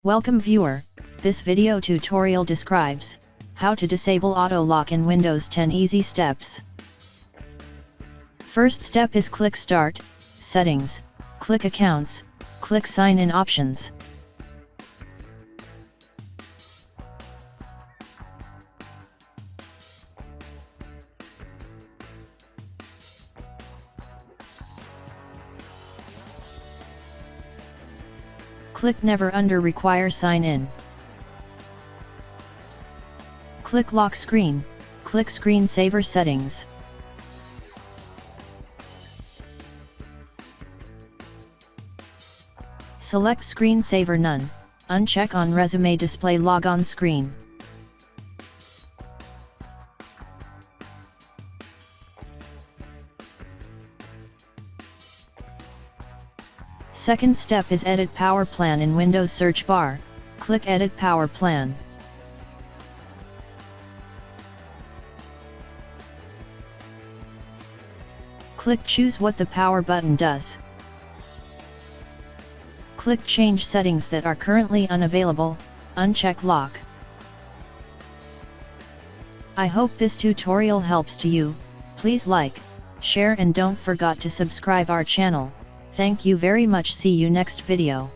Welcome viewer, this video tutorial describes how to disable auto lock in Windows 10 easy steps. First step is click Start, Settings, click Accounts, click Sign in Options. Click Never under Require Sign In. Click Lock Screen, click Screensaver Settings. Select Screensaver None, uncheck on Resume Display Logon Screen. Second step is Edit Power Plan in Windows search bar, click Edit Power Plan. Click Choose what the power button does. Click Change settings that are currently unavailable, uncheck Lock. I hope this tutorial helps to you. Please like, share and don't forget to subscribe our channel. Thank you very much. See you next video.